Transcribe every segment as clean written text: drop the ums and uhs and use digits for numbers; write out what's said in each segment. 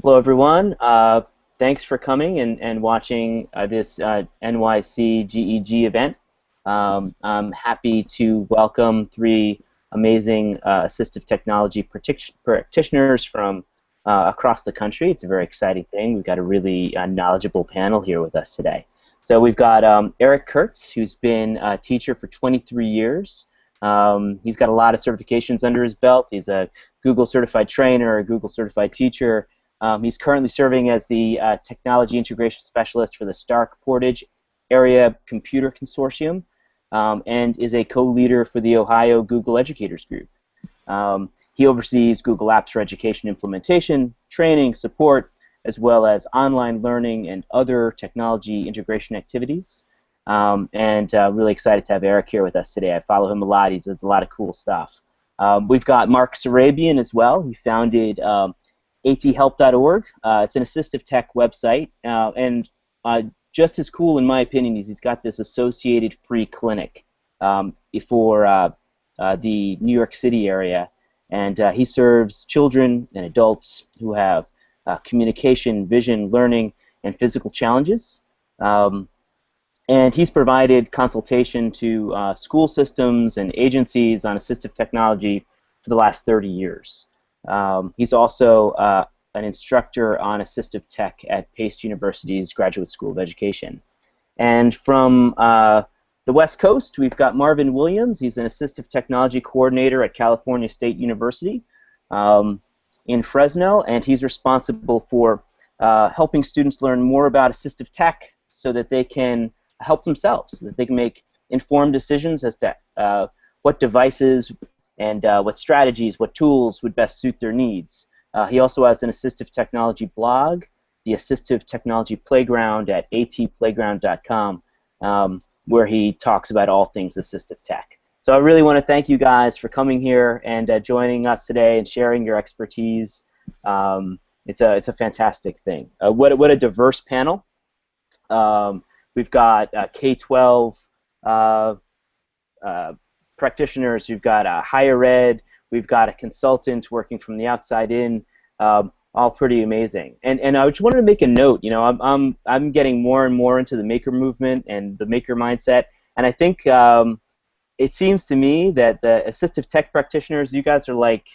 Hello, everyone. Thanks for coming and watching this NYC GEG event. I'm happy to welcome three amazing assistive technology practitioners from across the country. It's a very exciting thing. We've got a really knowledgeable panel here with us today. So we've got Eric Kurtz, who's been a teacher for 23 years. He's got a lot of certifications under his belt. He's a Google certified trainer, a Google certified teacher. He's currently serving as the Technology Integration Specialist for the Stark Portage Area Computer Consortium and is a co-leader for the Ohio Google Educators Group. He oversees Google Apps for Education implementation, training, support, as well as online learning and other technology integration activities. Really excited to have Eric here with us today. I follow him a lot. He does a lot of cool stuff. We've got Mark Sarabian as well. He founded athelp.org. It's an assistive tech website, and just as cool, in my opinion, is he's got this associated free clinic for the New York City area, and he serves children and adults who have communication, vision, learning, and physical challenges. And he's provided consultation to school systems and agencies on assistive technology for the last 30 years. He's also an instructor on assistive tech at Pace University's Graduate School of Education. And from the West Coast, we've got Marvin Williams. He's an assistive technology coordinator at California State University in Fresno, and he's responsible for helping students learn more about assistive tech so that they can help themselves, so that they can make informed decisions as to what devices and what strategies, what tools would best suit their needs. He also has an assistive technology blog, the Assistive Technology Playground at atplayground.com, where he talks about all things assistive tech. So I really want to thank you guys for coming here and joining us today and sharing your expertise. It's a fantastic thing. What a diverse panel. We've got K-12 practitioners, we've got higher ed, we've got a consultant working from the outside in, all pretty amazing. And I just wanted to make a note. You know, I'm getting more and more into the maker movement and the maker mindset, and I think it seems to me that the assistive tech practitioners, you guys are like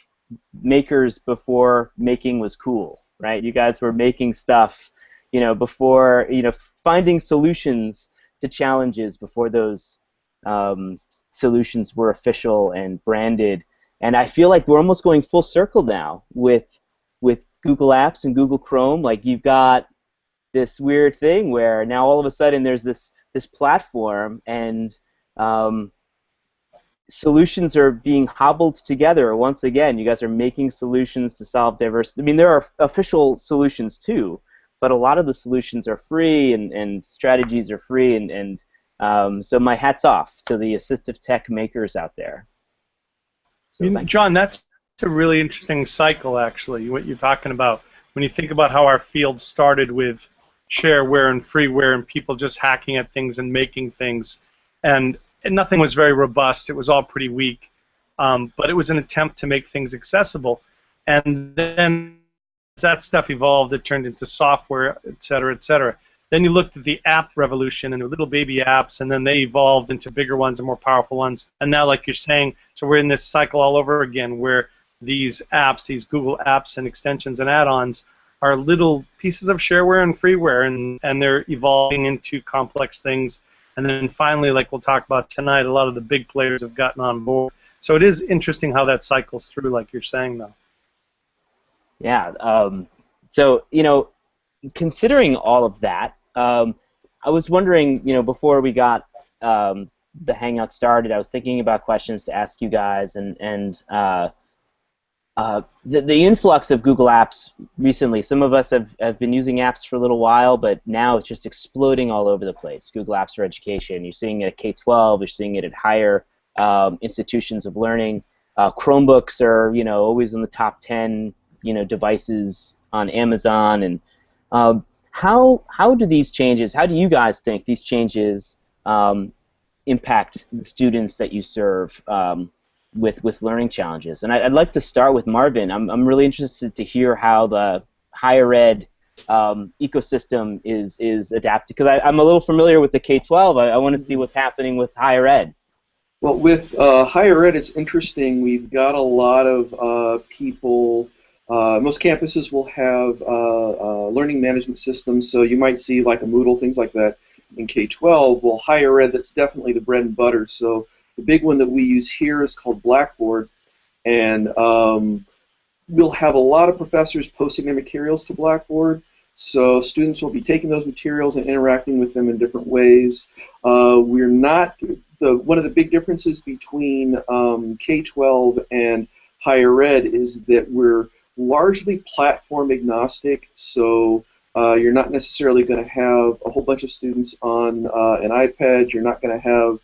makers before making was cool, right? You guys were making stuff, you know, before, you know, finding solutions to challenges before those solutions were official and branded. And I feel like we're almost going full circle now with Google Apps and Google Chrome. Like, you've got this weird thing where now all of a sudden there's this platform, and solutions are being hobbled together once again. You guys are making solutions to solve diverse. I mean, there are official solutions too, but a lot of the solutions are free, and strategies are free, and so my hat's off to the assistive tech makers out there. So John, that's a really interesting cycle, actually, what you're talking about. When you think about how our field started with shareware and freeware and people just hacking at things and making things, and nothing was very robust. It was all pretty weak, but it was an attempt to make things accessible. And then as that stuff evolved, it turned into software, et cetera, et cetera. Then you looked at the app revolution and the little baby apps, and then they evolved into bigger ones and more powerful ones. And now, like you're saying, so we're in this cycle all over again where these apps, these Google apps and extensions and add-ons, are little pieces of shareware and freeware, and they're evolving into complex things. And then finally, like we'll talk about tonight, a lot of the big players have gotten on board. So it is interesting how that cycles through, like you're saying, though. Yeah. So, you know, considering all of that, I was wondering, you know, before we got the Hangout started, I was thinking about questions to ask you guys, and the influx of Google Apps recently. Some of us have been using apps for a little while, but now it's just exploding all over the place. Google Apps for Education. You're seeing it at K-12. You're seeing it at higher institutions of learning. Chromebooks are, you know, always in the top 10, you know, devices on Amazon. And how do these changes? How do you guys think these changes impact the students that you serve with learning challenges? And I'd like to start with Marvin. I'm really interested to hear how higher ed ecosystem is adapted? Because I'm a little familiar with the K-12. I want to see what's happening with higher ed. Well, with higher ed, it's interesting. We've got a lot of people. Most campuses will have learning management systems, so you might see like a Moodle, things like that. In K-12, well, higher ed, that's definitely the bread and butter. So the big one that we use here is called Blackboard, and we'll have a lot of professors posting their materials to Blackboard. So students will be taking those materials and interacting with them in different ways. We're not one of the big differences between K-12 and higher ed is that we're largely platform agnostic. So you're not necessarily going to have a whole bunch of students on an iPad. You're not going to have,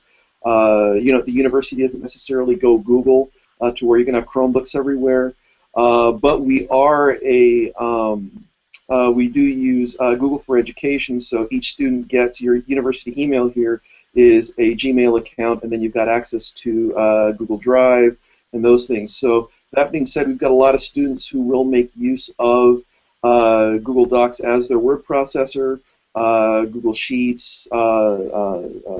the university doesn't necessarily go Google to where you're going to have Chromebooks everywhere. But we are we do use Google for Education, so each student gets your university email here is a Gmail account, and then you've got access to Google Drive and those things. So that being said, we've got a lot of students who will make use of Google Docs as their word processor, Google Sheets,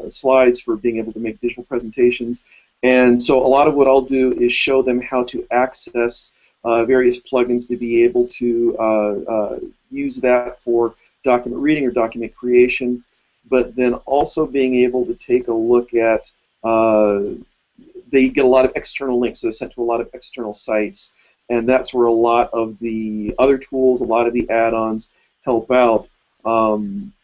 slides for being able to make digital presentations. And so a lot of what I'll do is show them how to access various plugins to be able to use that for document reading or document creation, but then also being able to take a look at, they get a lot of external links, so they're sent to a lot of external sites, and that's where a lot of the other tools, a lot of the add-ons help out.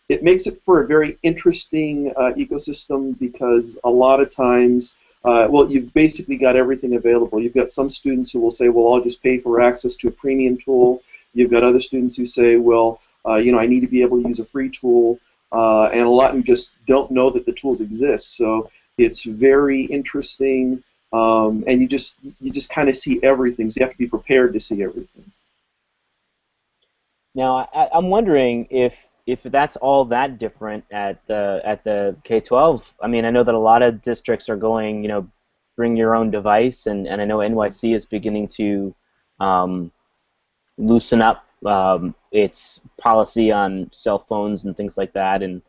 It makes it for a very interesting ecosystem because a lot of times, well, you've basically got everything available. You've got some students who will say, well, I'll just pay for access to a premium tool. You've got other students who say, well, I need to be able to use a free tool, and a lot who just don't know that the tools exist. So it's very interesting, and you just kind of see everything. So you have to be prepared to see everything. Now, I'm wondering if that's all that different at the K-12. I mean, I know that a lot of districts are going, bring your own device, and I know NYC is beginning to loosen up its policy on cell phones and things like that, and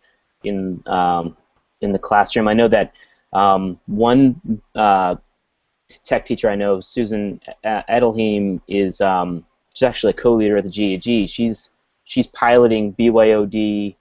in the classroom. I know that one tech teacher I know, Susan Edelheim, is she's actually a co-leader of the GAG. She's piloting BYOD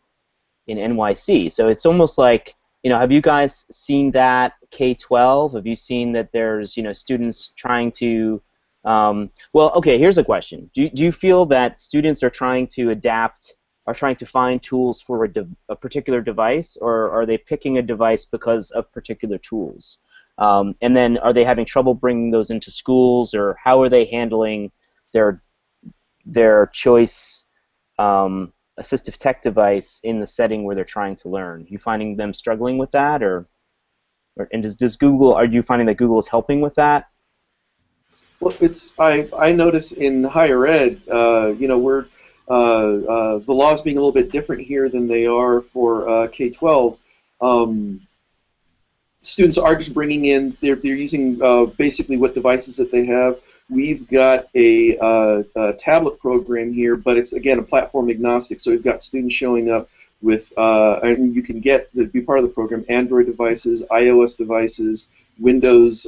in NYC. So it's almost like, have you guys seen that K-12? Have you seen that there's, students trying to, well, okay, here's a question. Do you feel that students are trying to adapt, are trying to find tools for a particular device, or are they picking a device because of particular tools? And then are they having trouble bringing those into schools, or how are they handling their choice assistive tech device in the setting where they're trying to learn? Are you finding them struggling with that, and does Google? Are you finding that Google is helping with that? Well, I notice in higher ed, we're the laws being a little bit different here than they are for K-12. Students are just bringing in. They're using basically what devices that they have. We've got a tablet program here, but it's, again, a platform agnostic. So we've got students showing up with, and you can be part of the program, Android devices, iOS devices, Windows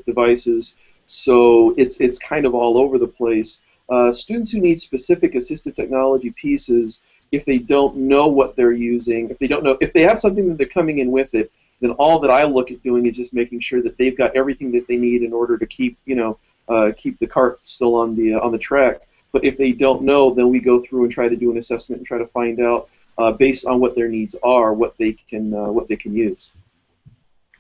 devices. So it's kind of all over the place. Students who need specific assistive technology pieces, if they don't know what they're using, if they have something that they're coming in with it, then all that I look at doing is just making sure that they've got everything that they need in order to keep the cart still on the track. But if they don't know, then we go through and try to do an assessment and try to find out based on what their needs are, what they can use.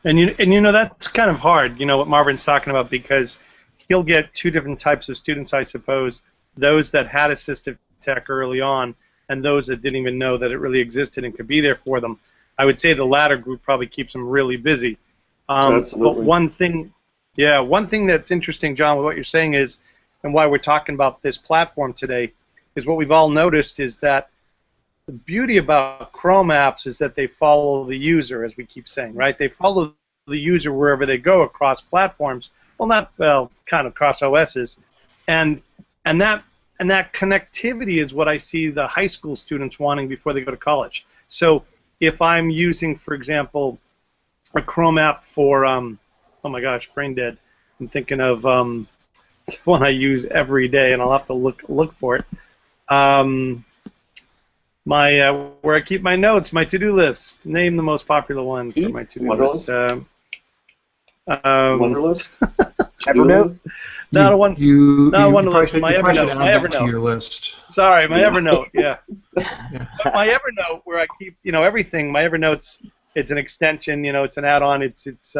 And that's kind of hard. What Marvin's talking about, because he'll get two different types of students, I suppose. Those that had assistive tech early on, and those that didn't even know that it really existed and could be there for them. I would say the latter group probably keeps them really busy. Absolutely. But one thing that's interesting, John, with what you're saying is, and why we're talking about this platform today, is what we've all noticed is that the beauty about Chrome apps is that they follow the user, as we keep saying, right? They follow the user wherever they go across platforms. Well, kind of across OSs, and that And that connectivity is what I see the high school students wanting before they go to college. So if I'm using, for example, a Chrome app for, oh my gosh, brain dead. I'm thinking of one I use every day, and I'll have to look for it. Where I keep my notes, my to-do list. Name the most popular one for my to-do list. Wunderlist? Evernote? Not a one. Not one list. My Evernote. Evernote. My Evernote. To your list. Sorry, my Evernote. Yeah. But my Evernote, where I keep, everything. My Evernote's, it's an extension. It's an add-on. It's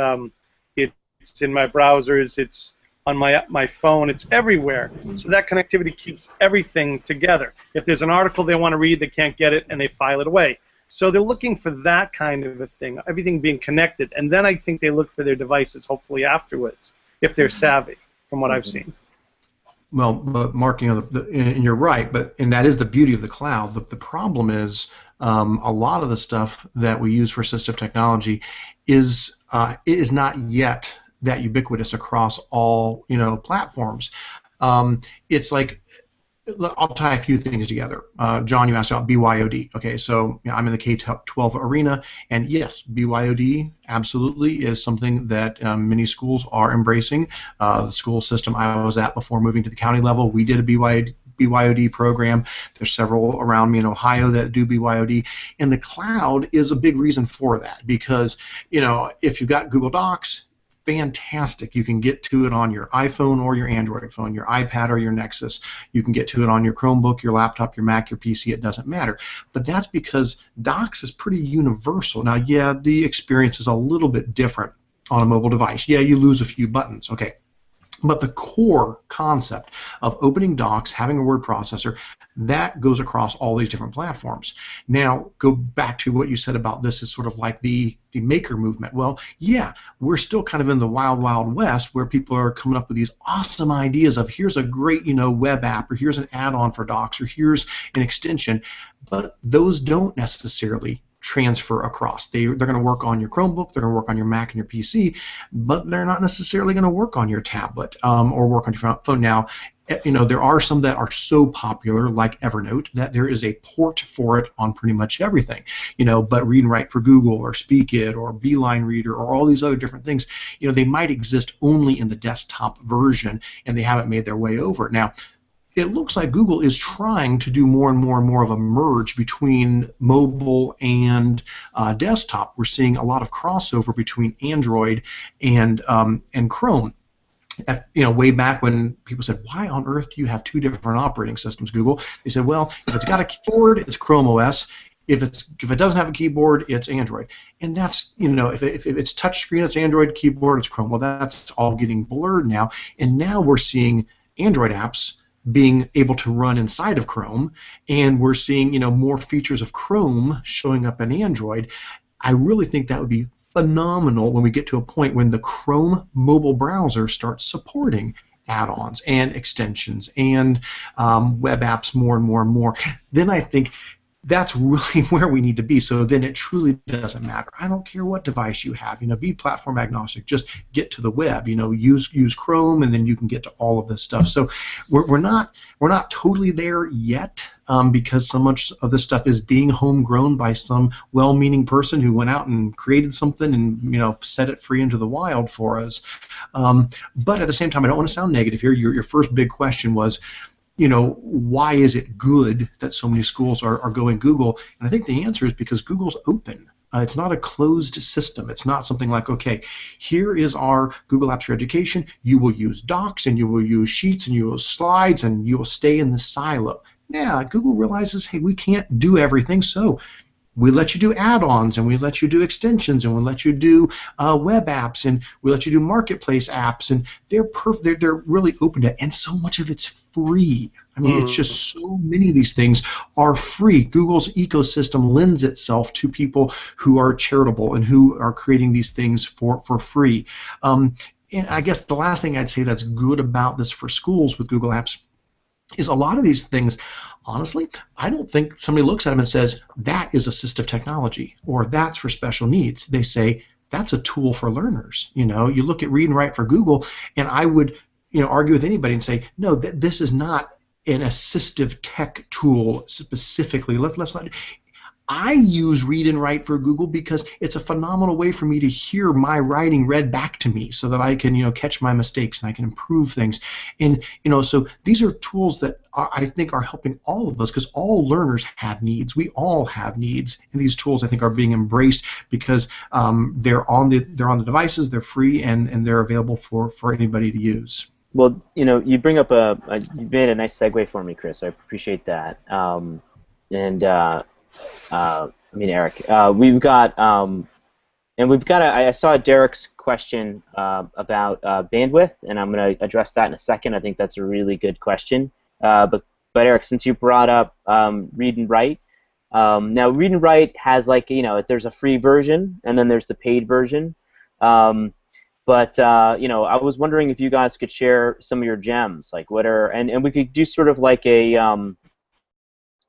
in my browsers. It's on my phone. It's everywhere. So that connectivity keeps everything together. If there's an article they want to read, they can't get it, and they file it away. So they're looking for that kind of a thing, everything being connected. And then I think they look for their devices, hopefully afterwards, if they're savvy, from what I've seen. Well, but Mark, and you're right, and that is the beauty of the cloud. The problem is a lot of the stuff that we use for assistive technology is not yet that ubiquitous across all platforms. It's like, I'll tie a few things together. John, you asked about BYOD. Okay, so I'm in the K-12 arena, and yes, BYOD absolutely is something that many schools are embracing. The school system I was at before moving to the county level, we did a BYOD program. There's several around me in Ohio that do BYOD, and the cloud is a big reason for that because if you've got Google Docs, fantastic. You can get to it on your iPhone or your Android phone, your iPad or your Nexus. You can get to it on your Chromebook, your laptop, your Mac, your PC. It doesn't matter. But that's because Docs is pretty universal. Now, yeah, the experience is a little bit different on a mobile device. Yeah, you lose a few buttons. Okay. But the core concept of opening Docs, having a word processor, that goes across all these different platforms. Now, go back to what you said about this is sort of like the maker movement. Well, yeah, we're still kind of in the wild, wild west where people are coming up with these awesome ideas of here's a great, web app, or here's an add-on for Docs, or here's an extension, but those don't necessarily transfer across. They're going to work on your Chromebook, they're going to work on your Mac and your PC, but they're not necessarily going to work on your tablet or work on your phone. Now, there are some that are so popular, like Evernote, that there is a port for it on pretty much everything. But Read and Write for Google or Speak It or Beeline Reader or all these other different things, they might exist only in the desktop version, and they haven't made their way over. Now, it looks like Google is trying to do more and more and more of a merge between mobile and desktop. We're seeing a lot of crossover between Android and Chrome. Way back when people said, why on earth do you have two different operating systems, Google? They said, well, if it's got a keyboard, it's Chrome OS. If it doesn't have a keyboard, it's Android. And that's, if it's touchscreen, it's Android, keyboard, it's Chrome. Well, that's all getting blurred now. And now we're seeing Android apps being able to run inside of Chrome, and we're seeing more features of Chrome showing up in Android. I really think that would be phenomenal when we get to a point when the Chrome mobile browser starts supporting add-ons and extensions and web apps more and more and more. Then I think that's really where we need to be. So then it truly doesn't matter. I don't care what device you have. Be platform agnostic. Just get to the web. Use Chrome, and then you can get to all of this stuff. So we're not totally there yet because so much of this stuff is being homegrown by some well-meaning person who went out and created something and set it free into the wild for us. But at the same time, I don't want to sound negative here. Your first big question was, why is it good that so many schools are going Google? And I think the answer is because Google's open. It's not a closed system. It's not something like, okay, here is our Google Apps for Education. You will use Docs, and you will use Sheets, and you will use Slides, and you will stay in the silo. Yeah, Google realizes, hey, we can't do everything, so we let you do add-ons, and we let you do extensions, and we let you do web apps, and we let you do marketplace apps, and they're really open to it, and so much of it's free. I mean, it's just so many of these things are free. Google's ecosystem lends itself to people who are charitable and who are creating these things for free. And I guess the last thing I'd say that's good about this for schools with Google Apps is a lot of these things, honestly, I don't think somebody looks at them and says, that is assistive technology, or that's for special needs. They say, that's a tool for learners. You look at Read and Write for Google, and I would argue with anybody and say, no, this is not an assistive tech tool specifically. Let's not. I use Read and Write for Google because it's a phenomenal way for me to hear my writing read back to me, so that I can, catch my mistakes and I can improve things. And so these are tools that I think are helping all of us, because all learners have needs. We all have needs, and these tools, I think, are being embraced because they're on the devices, they're free, and they're available for anybody to use. Well, you bring up you made a nice segue for me, Chris. I appreciate that. Eric, I saw Derek's question about bandwidth, and I'm going to address that in a second. I think that's a really good question. But Eric, since you brought up Read and Write, now Read and Write has there's a free version and then there's the paid version. I was wondering if you guys could share some of your gems, and we could do sort of like a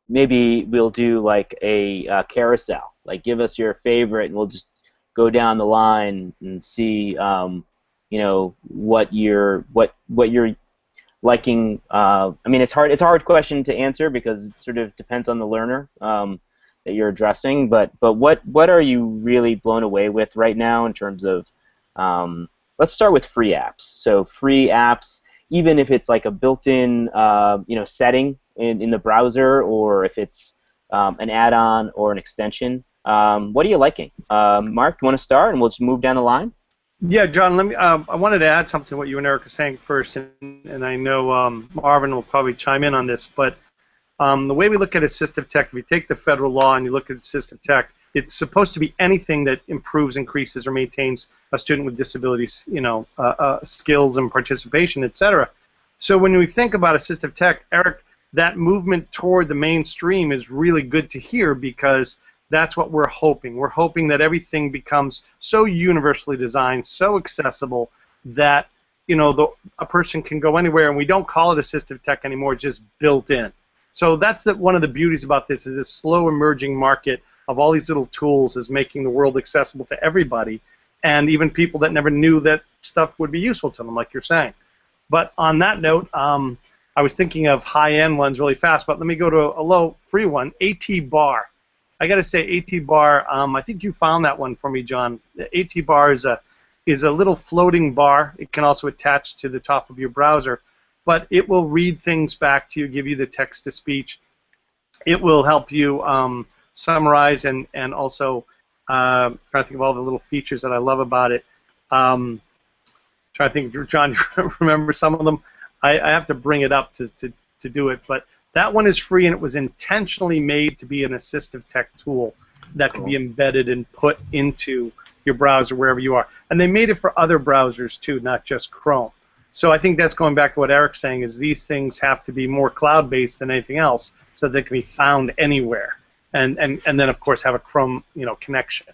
maybe we'll do like a carousel. Like, give us your favorite, and we'll just go down the line and see, what you're liking. It's hard. It's a hard question to answer because it sort of depends on the learner that you're addressing. But what are you really blown away with right now in terms of? Let's start with free apps. So free apps, even if it's like a built-in setting in the browser, or if it's an add-on or an extension. What are you liking? Mark, you want to start, and we'll just move down the line? Yeah, John, let me. I wanted to add something to what you and Eric are saying first, and I know Marvin will probably chime in on this, but the way we look at assistive tech, if you take the federal law and you look at assistive tech, it's supposed to be anything that improves, increases, or maintains a student with disabilities, skills and participation, etc. So when we think about assistive tech, Eric, that movement toward the mainstream is really good to hear, because that's what we're hoping. We're hoping that everything becomes so universally designed, so accessible, that a person can go anywhere, and we don't call it assistive tech anymore, it's just built in. So that's one of the beauties about this, is this slow emerging market of all these little tools is making the world accessible to everybody, and even people that never knew that stuff would be useful to them, like you're saying. But on that note, I was thinking of high-end ones really fast, but let me go to a low free one, AT-Bar. I got to say, AT-Bar, I think you found that one for me, John. AT-Bar is a little floating bar. It can also attach to the top of your browser, but it will read things back to you, give you the text-to-speech. It will help you summarize and also trying to think of all the little features that I love about it. Trying to think, John, you remember some of them? I have to bring it up to do it, but that one is free, and it was intentionally made to be an assistive tech tool that could be embedded and put into your browser wherever you are. And they made it for other browsers too, not just Chrome. So I think that's going back to what Eric's saying, is these things have to be more cloud-based than anything else, so they can be found anywhere. And then, of course, have a Chrome connection.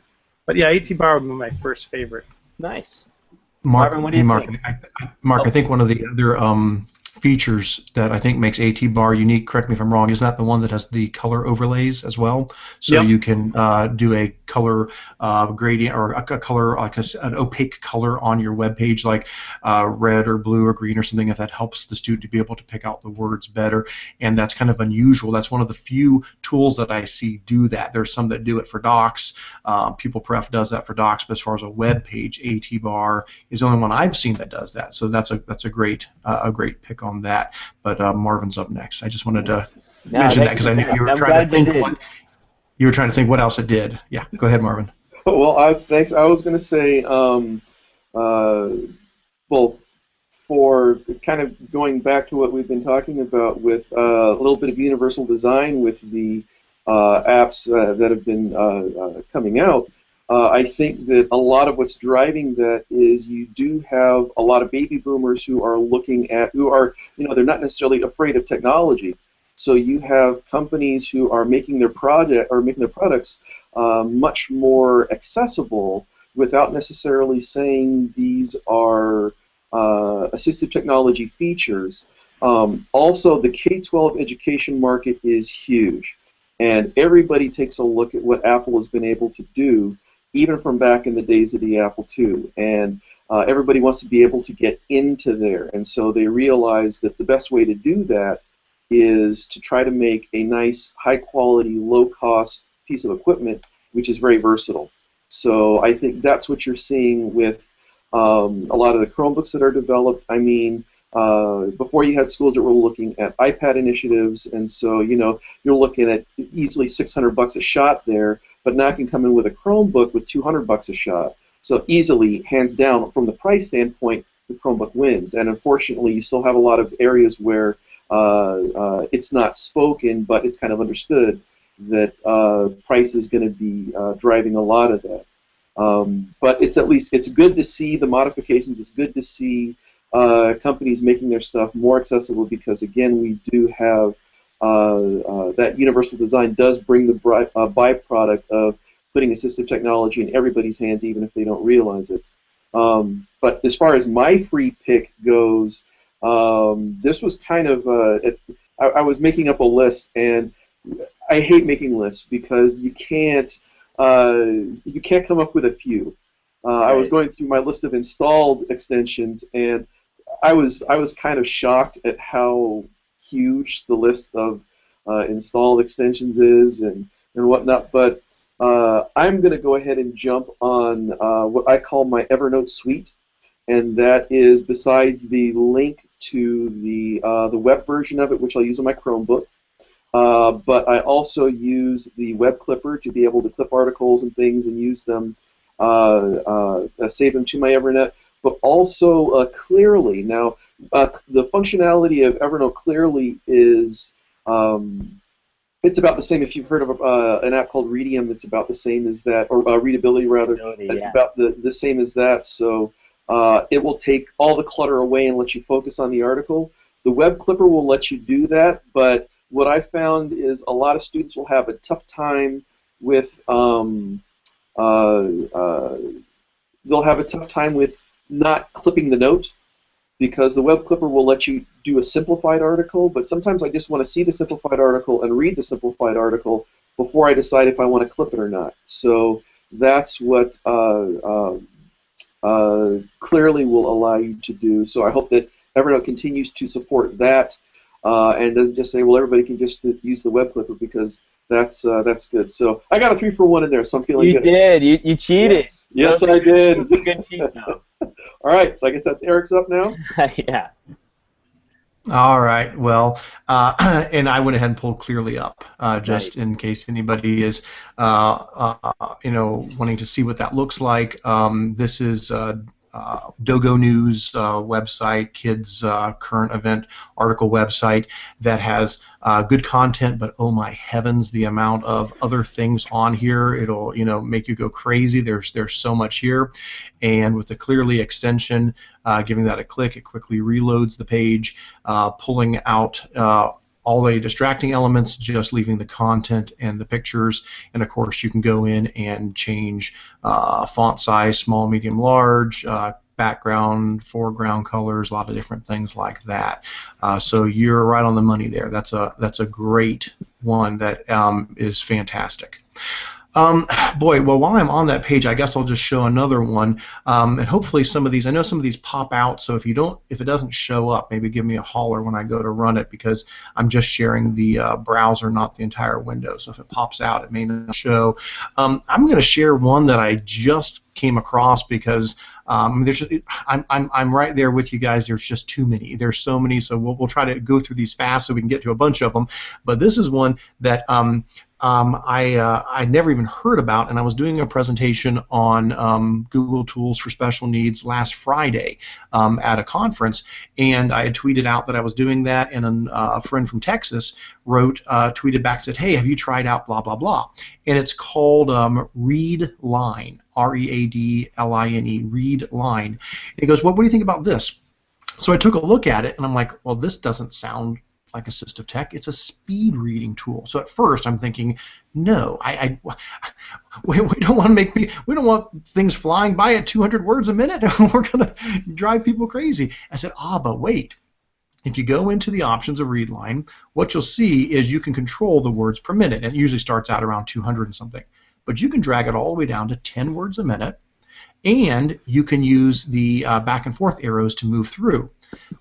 But yeah, AT-Bar would be my first favorite. Nice. Mark, Marvin, what do you think? I think one of the other features that I think makes AT-Bar unique, correct me if I'm wrong, is that the one that has the color overlays as well? So you can do a color gradient, or a color, like an opaque color on your web page, like red or blue or green or something, if that helps the student to be able to pick out the words better. And that's kind of unusual. That's one of the few tools that I see do that. There's some that do it for docs. PeoplePref does that for docs, but as far as a web page, AT-Bar is the only one I've seen that does that. So that's a great pick on that. But Marvin's up next. I just wanted to mention that because I knew you were trying to think what else it did. Yeah, go ahead, Marvin. Well, thanks. I was going to say, well, for kind of going back to what we've been talking about with a little bit of universal design with the apps that have been coming out, I think that a lot of what's driving that is you do have a lot of baby boomers who are they're not necessarily afraid of technology. So you have companies who are making their products much more accessible without necessarily saying these are assistive technology features. Also, the K-12 education market is huge, and everybody takes a look at what Apple has been able to do, even from back in the days of the Apple II, and everybody wants to be able to get into there, and so they realize that the best way to do that is to try to make a nice, high-quality, low-cost piece of equipment, which is very versatile. So I think that's what you're seeing with a lot of the Chromebooks that are developed. I mean, before you had schools that were looking at iPad initiatives, and so you're looking at easily $600 a shot there, but now I can come in with a Chromebook with $200 a shot. So easily, hands down, from the price standpoint, the Chromebook wins. And unfortunately, you still have a lot of areas where it's not spoken, but it's kind of understood that price is going to be driving a lot of that. But it's good to see the modifications. It's good to see companies making their stuff more accessible because, again, we do have that universal design does bring the byproduct of putting assistive technology in everybody's hands, even if they don't realize it. But as far as my free pick goes, this was kind of I was making up a list, and I hate making lists because you can't come up with a few. Right. I was going through my list of installed extensions, and I was kind of shocked at how huge the list of installed extensions is and whatnot. But I'm going to go ahead and jump on what I call my Evernote suite, and that is, besides the link to the web version of it, which I'll use on my Chromebook, but I also use the web clipper to be able to clip articles and things and use them, save them to my Evernote, but also Clearly. Now, the functionality of Evernote Clearly is it's about the same. If you've heard of an app called Readium, it's about the same as that, or Readability rather. It's about the same as that. So it will take all the clutter away and let you focus on the article. The web clipper will let you do that, but what I found is a lot of students will have a tough time with they'll have a tough time with not clipping the note, because the web clipper will let you do a simplified article, but sometimes I just want to see the simplified article and read the simplified article before I decide if I want to clip it or not. So that's what Clearly will allow you to do. So I hope that Evernote continues to support that and doesn't just say, well, everybody can just use the web clipper, because that's good. So I got a 3-for-1 in there, so I'm feeling good. You did. You cheated. Yes, I did. It was a good cheat, though. All right, so I guess that's Eric's up now. Yeah. All right. Well, and I went ahead and pulled Clearly up, just in case anybody is, wanting to see what that looks like. This is Dogo News website, kids current event article website that has good content, but oh my heavens, the amount of other things on here, it'll make you go crazy. There's so much here, and with the Clearly extension, giving that a click, it quickly reloads the page, pulling out all the distracting elements, just leaving the content and the pictures. And of course, you can go in and change font size, small, medium, large, background, foreground colors, a lot of different things like that. So you're right on the money there. That's a great one that is fantastic. Boy, well, while I'm on that page, I guess I'll just show another one, and hopefully some of these, I know some of these pop out, so if it doesn't show up, maybe give me a holler when I go to run it, because I'm just sharing the browser, not the entire window, so if it pops out, it may not show. I'm going to share one that I just came across because I'm right there with you guys. There's just too many. There's so many, so we'll try to go through these fast so we can get to a bunch of them, but this is one that I never even heard about, and I was doing a presentation on Google Tools for Special Needs last Friday at a conference, and I had tweeted out that I was doing that, and a friend from Texas tweeted back and said, hey, have you tried out blah, blah, blah, and it's called Readline, R-E-A-D-L-I-N-E, Readline, and he goes, well, what do you think about this? So I took a look at it, and I'm like, well, this doesn't sound like assistive tech. It's a speed reading tool. So at first I'm thinking, no, we don't want to we don't want things flying by at 200 words a minute. We're going to drive people crazy. I said, but wait. If you go into the options of Readline, what you'll see is you can control the words per minute. And it usually starts out around 200 and something. But you can drag it all the way down to 10 words a minute, and you can use the back and forth arrows to move through.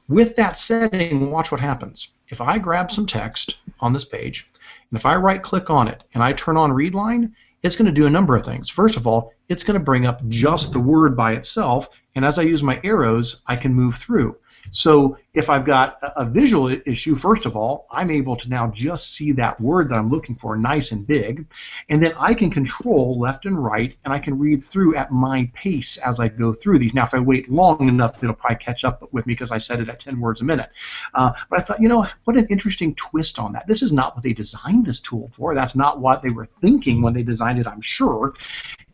With that setting, watch what happens. if I grab some text on this page, and if I right-click on it and I turn on read line, it's going to do a number of things. First of all, it's going to bring up just the word by itself, and as I use my arrows, I can move through. So if I've got a visual issue, first of all, I'm able to now just see that word that I'm looking for nice and big, and then I can control left and right, and I can read through at my pace as I go through these. Now, if I wait long enough, it'll probably catch up with me because I set it at 10 words a minute. But I thought, you know, what an interesting twist on that. This is not what they designed this tool for. That's not what they were thinking when they designed it, I'm sure.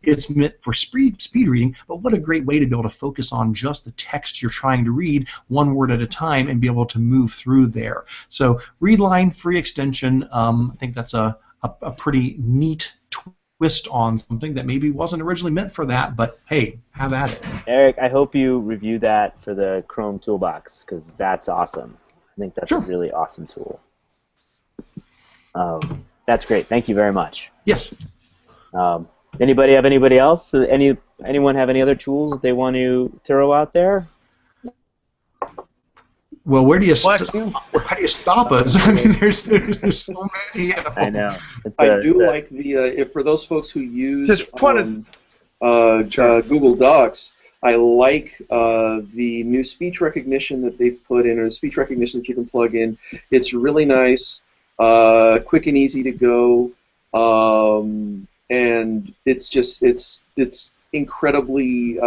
It's meant for speed reading, but what a great way to be able to focus on just the text you're trying to read, one word at a time, and be able to move through there. So read line, free extension, I think that's a pretty neat twist on something that maybe wasn't originally meant for that, but hey, have at it. Eric, I hope you review that for the Chrome toolbox, because that's awesome. I think that's a really awesome tool. That's great. Thank you very much. Yes. Anybody else? Anyone have any other tools they want to throw out there? Well, where do you how do you stop us? I mean, there's so many. I know. I do like the for those folks who use Sure. Google Docs. I like the new speech recognition that they've put in, or the speech recognition that you can plug in. It's really nice, quick and easy to go. And it's just it's incredibly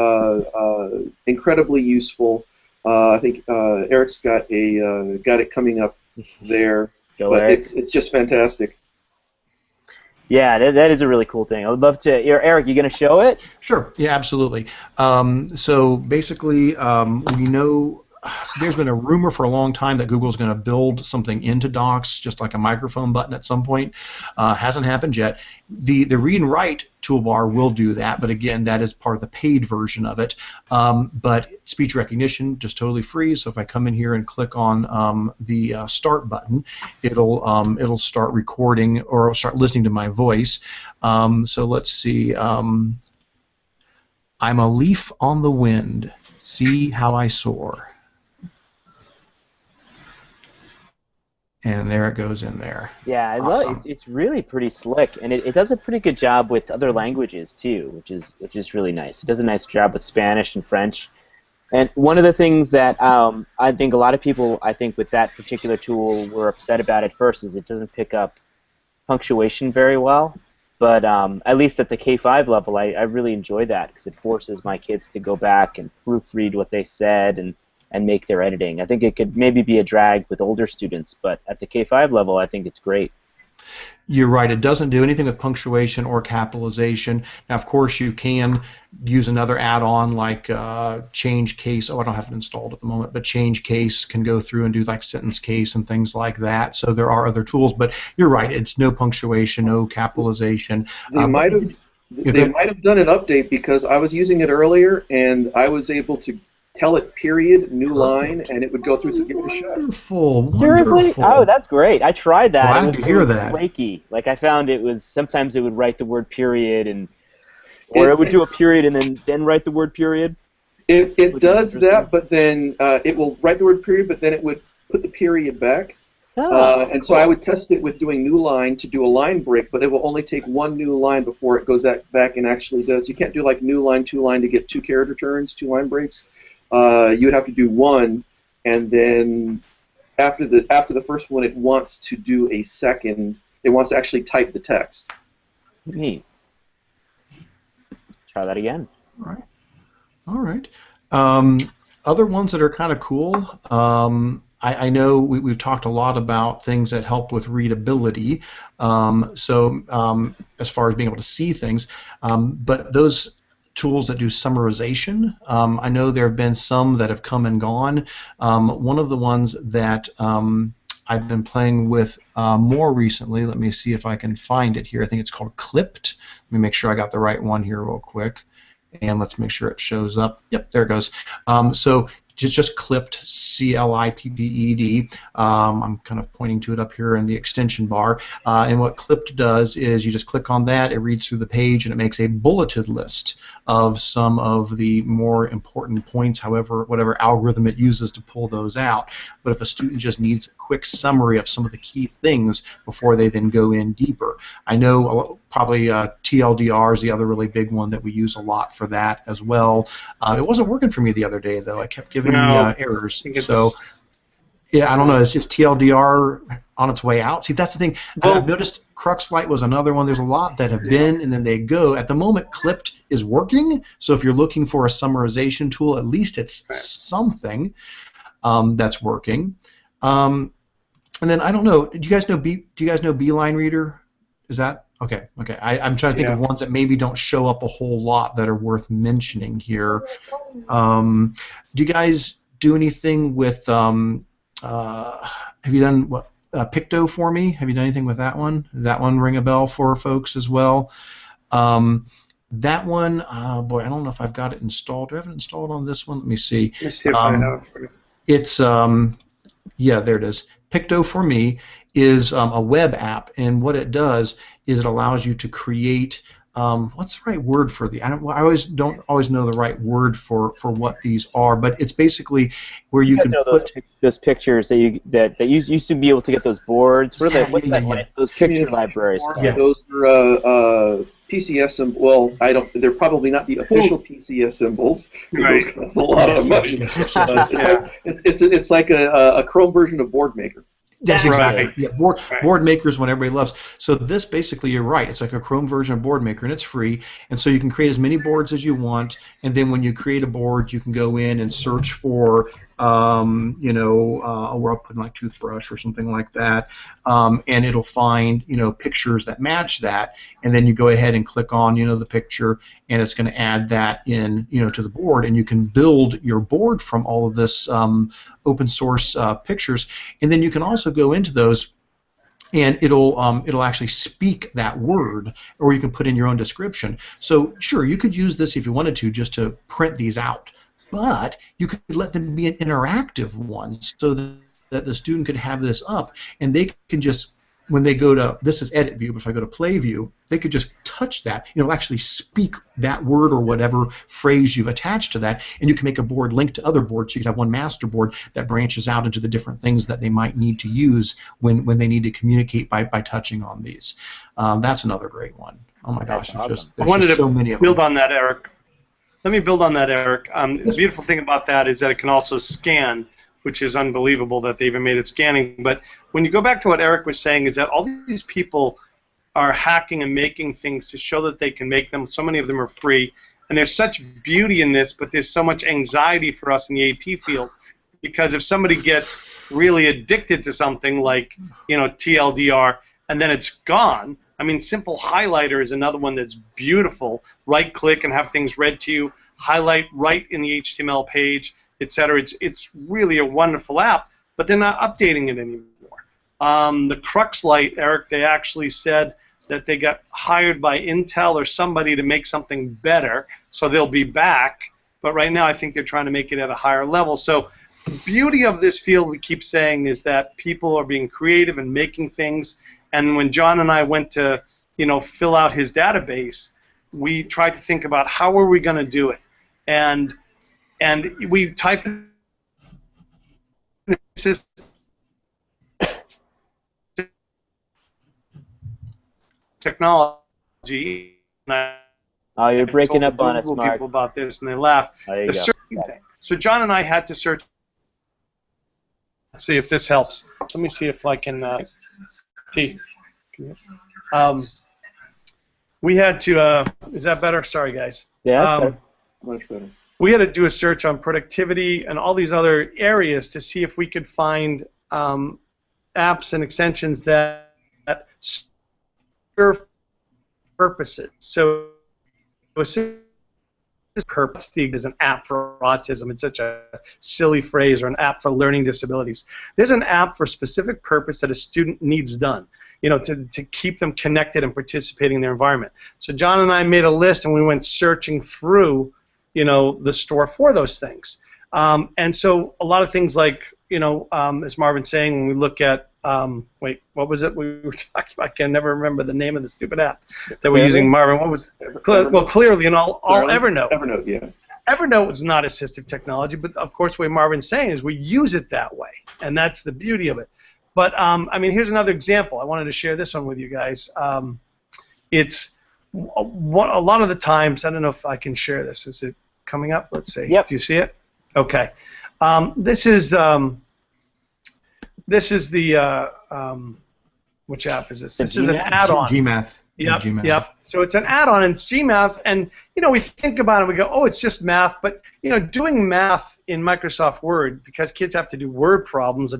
incredibly useful. I think Eric's got it coming up there, but Eric. it's just fantastic. Yeah, that is a really cool thing. I would love to. Eric, you going to show it? Sure. Yeah, absolutely. So basically, we know. There's been a rumor for a long time that Google's going to build something into Docs, just like a microphone button at some point. Hasn't happened yet. The read and write toolbar will do that, but again, that is part of the paid version of it. But speech recognition, just totally free. So if I come in here and click on the start button, it'll start recording or it'll start listening to my voice. So let's see. I'm a leaf on the wind. See how I soar. And there it goes in there. Yeah, I Awesome. love it. It's really pretty slick, and it does a pretty good job with other languages too, which is really nice. It does a nice job with Spanish and French. And one of the things that I think a lot of people, with that particular tool were upset about at first is it doesn't pick up punctuation very well. But at least at the K5 level, I really enjoy that because it forces my kids to go back and proofread what they said and make their editing. I think it could maybe be a drag with older students, but at the K5 level, I think it's great. You're right. It doesn't do anything with punctuation or capitalization. Now, of course, you can use another add-on like change case. Oh, I don't have it installed at the moment, but change case can go through and do like sentence case and things like that. So there are other tools, but you're right. It's no punctuation, no capitalization. They might have done an update because I was using it earlier and I was able to tell it period, new line, and it would go through. So give it a shot. Wonderful. Seriously? Wonderful. Oh, that's great. I tried that. Glad it was to hear that. flaky. Like I found it was sometimes it would write the word period or it would do a period and then write the word period. It does that, but then it will write the word period, but then it would put the period back. And so I would test it with doing new line to do a line break, but it will only take one new line before it goes back and actually does. You can't do like new line, two line to get 2 character turns, 2 line breaks. You would have to do one, and then after the first one, it wants to do a second. It wants to actually type the text. Neat. Try that again. All right. Other ones that are kind of cool. I know we've talked a lot about things that help with readability. So as far as being able to see things, but those tools that do summarization. I know there have been some that have come and gone. One of the ones that I've been playing with more recently, let me see if I can find it here. I think it's called Clipped. Let me make sure I got the right one here real quick. And let's make sure it shows up. Yep, there it goes. So just clipped, C-L-I-P-P-E-D. I'm kind of pointing to it up here in the extension bar. And what clipped does is you just click on that, it reads through the page, and it makes a bulleted list of some of the more important points, however, whatever algorithm it uses to pull those out. But if a student just needs a quick summary of some of the key things before they then go in deeper. I know probably TLDR is the other really big one that we use a lot for that as well. It wasn't working for me the other day, though. I kept giving me errors. So, yeah, I don't know. Is TLDR on its way out? See, that's the thing. Well, I've noticed CruxLite was another one. There's a lot that have been, and then they go. At the moment, Clipped is working. So if you're looking for a summarization tool, at least it's something that's working. And then I don't know. Do you guys know Beeline Reader? Is that okay? Okay. I'm trying to think of ones that maybe don't show up a whole lot that are worth mentioning here. Do you guys do anything with? Have you done what? Picto for me? Have you done anything with that one? Does that one ring a bell for folks as well? That one, boy, I don't know if I've got it installed. Do I have it installed on this one? Let me see. Let me see if I have it for you. It's yeah, there it is. Picto for me is a web app, and what it does is it allows you to create. What's the right word for the? I don't always know the right word for what these are, but it's basically where you can put those pictures that you used to be able to get those boards. What are those picture libraries? Yeah, those are PCS symbols. Well, I don't. They're probably not the official PCS symbols because those cost a lot of money. It's like a Chrome version of BoardMaker. That's exactly. Yeah, board makers one everybody loves. So this basically, you're right. It's like a Chrome version of BoardMaker, and it's free. And so you can create as many boards as you want. And then when you create a board, you can go in and search for, where I'll put like toothbrush or something like that, and it'll find pictures that match that. And then you go ahead and click on the picture, and it's going to add that in to the board, and you can build your board from all of this open source pictures. And then you can also go into those, and it'll actually speak that word, or you can put in your own description. So sure, you could use this if you wanted to, just to print these out, but you could let them be an interactive one, so that the student could have this up, and they can just, when they go to, this is edit view, but if I go to play view, they could just touch that, actually speak that word or whatever phrase you've attached to that, and you can make a board link to other boards, so you could have one master board that branches out into the different things that they might need to use when they need to communicate by touching on these. That's another great one. Oh my gosh, there's just so many of them. Build on that, Eric. Let me build on that, Eric. The beautiful thing about that is that it can also scan, which is unbelievable that they even made it scanning. But when you go back to what Eric was saying, is that all these people are hacking and making things to show that they can make them. So many of them are free. And there's such beauty in this, but there's so much anxiety for us in the AT field. Because if somebody gets really addicted to something like, TLDR, and then it's gone, I mean, Simple Highlighter is another one that's beautiful. Right-click and have things read to you, highlight right in the HTML page, etc. It's really a wonderful app, but they're not updating it anymore. The CruxLite, Eric, they actually said that they got hired by Intel or somebody to make something better, so they'll be back. But right now, I think they're trying to make it at a higher level. So the beauty of this field, we keep saying, is that people are being creative and making things. And when John and I went to, fill out his database, we tried to think about how are we going to do it, and we typed in technology. Oh, you're breaking up on us, Mark. People about this, and they laugh. There you go. So John and I had to search. Let's see if this helps. Let me see if I can see. We had to. Is that better? Sorry, guys. Yeah, that's better. Much better. We had to do a search on productivity and all these other areas to see if we could find apps and extensions that serve purposes. So, Assistive is an app for autism. It's such a silly phrase, or an app for learning disabilities. There's an app for specific purpose that a student needs done, to keep them connected and participating in their environment. So John and I made a list, and we went searching through, the store for those things. And so a lot of things like, as Marvin's saying, when we look at, wait, what was it we were talking about? I can never remember the name of the stupid app that we're using, Marvin. What was well, Clearly, and all Evernote. Evernote, yeah. Evernote is not assistive technology, but of course what Marvin's saying is we use it that way, and that's the beauty of it. But, I mean, here's another example. I wanted to share this one with you guys. It's a lot of the times, I don't know if I can share this. Is it coming up? Let's see. Yep. Do you see it? Okay. This is the, which app is this? This is an add-on. GMath. Yep, GMath. yep. So it's an add-on, and it's GMath, and we think about it, and we go, oh, it's just math, but doing math in Microsoft Word, because kids have to do word problems,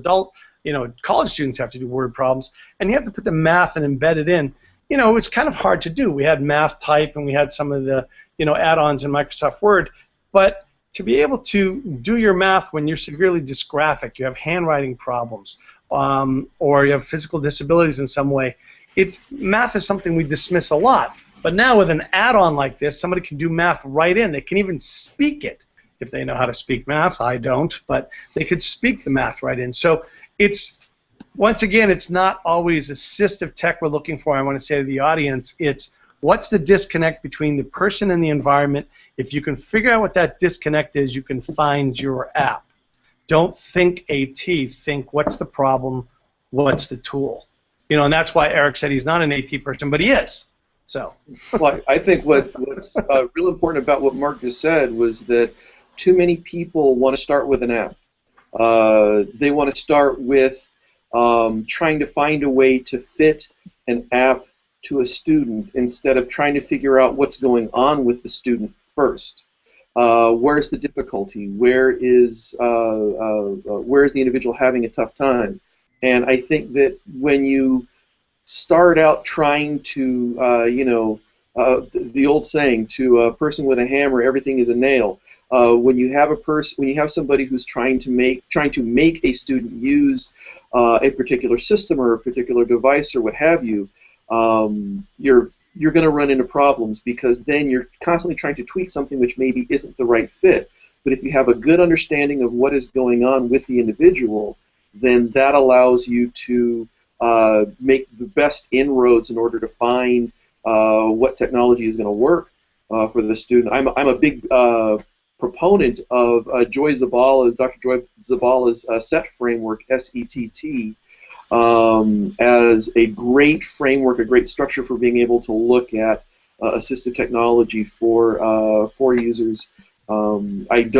college students have to do word problems, and you have to put the math and embed it in. It's kind of hard to do. We had math type, and we had some of the add-ons in Microsoft Word, but to be able to do your math when you're severely dysgraphic, you have handwriting problems, or you have physical disabilities in some way, math is something we dismiss a lot. But now with an add-on like this, somebody can do math right in. They can even speak it if they know how to speak math. I don't, but they could speak the math right in. So once again, it's not always assistive tech we're looking for. I want to say to the audience, it's what's the disconnect between the person and the environment. If you can figure out what that disconnect is, you can find your app. Don't think AT. Think what's the problem, what's the tool. And that's why Eric said he's not an AT person, but he is. So. Well, I think what's real important about what Mark just said was that too many people want to start with an app. They want to start with trying to find a way to fit an app to a student instead of trying to figure out what's going on with the student first. Where's the difficulty? Where is the individual having a tough time? And I think that when you start out trying to, the old saying, to a person with a hammer, everything is a nail. When you have somebody who's trying to make a student use a particular system or a particular device or what have you, you're going to run into problems, because then you're constantly trying to tweak something which maybe isn't the right fit. But if you have a good understanding of what is going on with the individual, then that allows you to make the best inroads in order to find what technology is going to work for the student. I'm a big proponent of Dr. Joy Zabala's SET framework, SETT, as a great framework, a great structure for being able to look at assistive technology for users. There's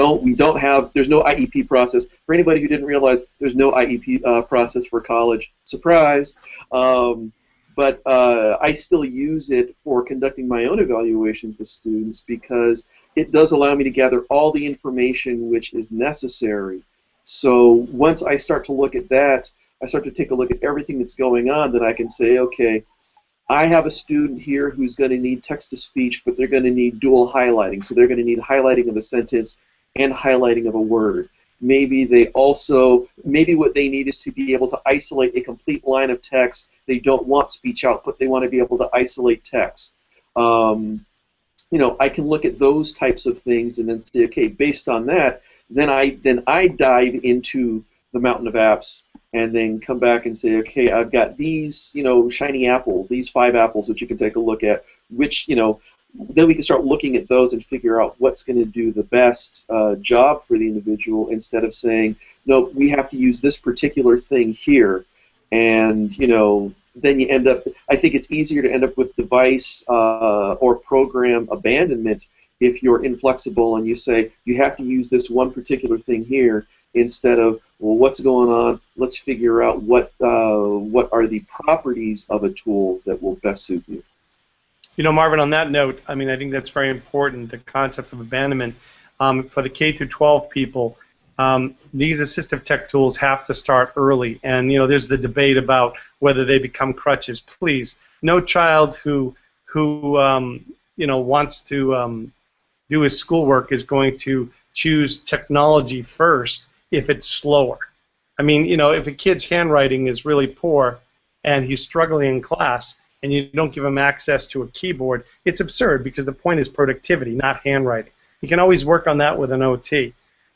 no IEP process. For anybody who didn't realize, there's no IEP process for college. Surprise! But I still use it for conducting my own evaluations with students, because it does allow me to gather all the information which is necessary. So once I start to look at that, I start to take a look at everything that's going on, then I can say, okay, I have a student here who's going to need text-to-speech, but they're going to need dual highlighting. So they're going to need highlighting of a sentence and highlighting of a word. Maybe what they need is to be able to isolate a complete line of text. They don't want speech output. They want to be able to isolate text. I can look at those types of things and then say, okay, based on that, then I dive into the mountain of apps and then come back and say, okay, I've got these, shiny apples, these 5 apples, which you can take a look at, which, then we can start looking at those and figure out what's going to do the best job for the individual, instead of saying, no, we have to use this particular thing here. And, then you end up, I think it's easier to end up with device or program abandonment if you're inflexible and you say, you have to use this one particular thing here, instead of, well, what's going on? Let's figure out what are the properties of a tool that will best suit you. Marvin, on that note, I think that's very important, the concept of abandonment. For the K through 12 people, these assistive tech tools have to start early. And, there's the debate about whether they become crutches. Please, no child who wants to do his schoolwork is going to choose technology first if it's slower. If a kid's handwriting is really poor and he's struggling in class and you don't give him access to a keyboard, it's absurd, because the point is productivity, not handwriting. You can always work on that with an OT.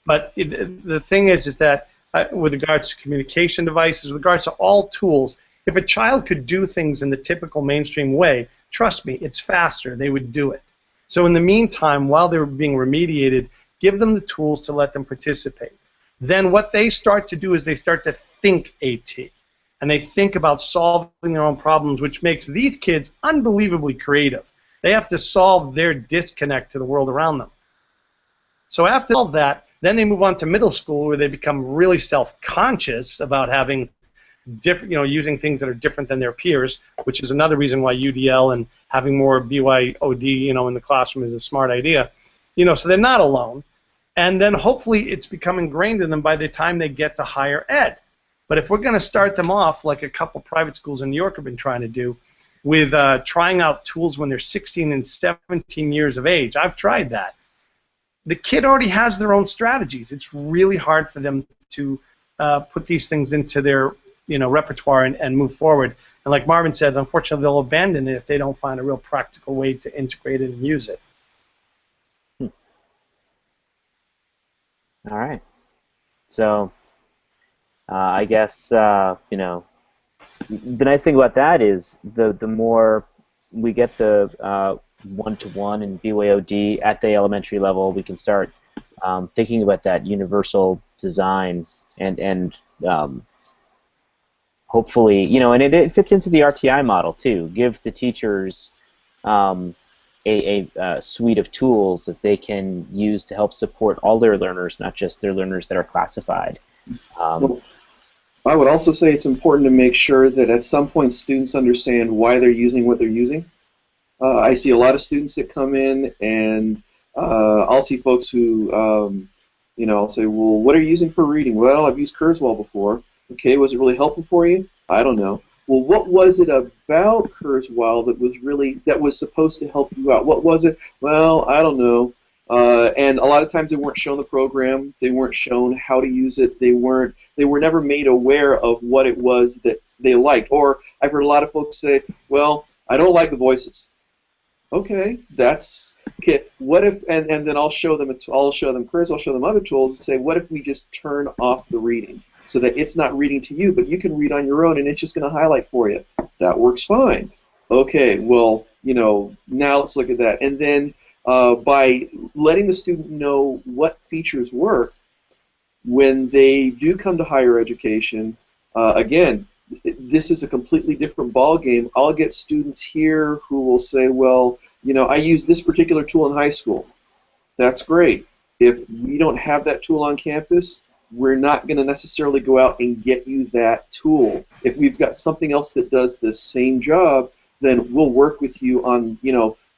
But the thing is that with regards to communication devices, with regards to all tools, if a child could do things in the typical mainstream way, trust me, it's faster. They would do it. So in the meantime, while they're being remediated, give them the tools to let them participate. Then what they start to do is they start to think AT. And they think about solving their own problems, which makes these kids unbelievably creative. They have to solve their disconnect to the world around them. So after all that, then they move on to middle school where they become really self-conscious about having different, using things that are different than their peers, which is another reason why UDL and having more BYOD, in the classroom is a smart idea. So they're not alone. And then hopefully it's become ingrained in them by the time they get to higher ed. But if we're going to start them off like a couple private schools in New York have been trying to do, with trying out tools when they're 16 and 17 years of age, I've tried that. The kid already has their own strategies. It's really hard for them to put these things into their repertoire and move forward. And like Marvin said, unfortunately they'll abandon it if they don't find a real practical way to integrate it and use it. All right. So I guess the nice thing about that is the more we get the one-to-one and BYOD at the elementary level, we can start thinking about that universal design and hopefully, and it fits into the RTI model too. Give the teachers a suite of tools that they can use to help support all their learners, not just their learners that are classified. Well, I would also say it's important to make sure that at some point students understand why they're using what they're using. I see a lot of students that come in, and I'll see folks who, I'll say, well, what are you using for reading? Well, I've used Kurzweil before. Okay, was it really helpful for you? I don't know. Well, what was it about Kurzweil that was supposed to help you out? What was it? Well, I don't know. And a lot of times they weren't shown the program. They weren't shown how to use it. They were never made aware of what it was that they liked. Or I've heard a lot of folks say, well, I don't like the voices. Okay, that's okay. What if and then I'll show them Kurzweil, I'll show them other tools and say, what if we just turn off the reading so that it's not reading to you, but you can read on your own and it's just going to highlight for you. That works fine. Okay, well, now let's look at that. And then by letting the student know what features work, when they do come to higher education, again, this is a completely different ball game. I'll get students here who will say, well, I use this particular tool in high school. That's great. If we don't have that tool on campus, we're not going to necessarily go out and get you that tool. If we've got something else that does the same job, then we'll work with you on,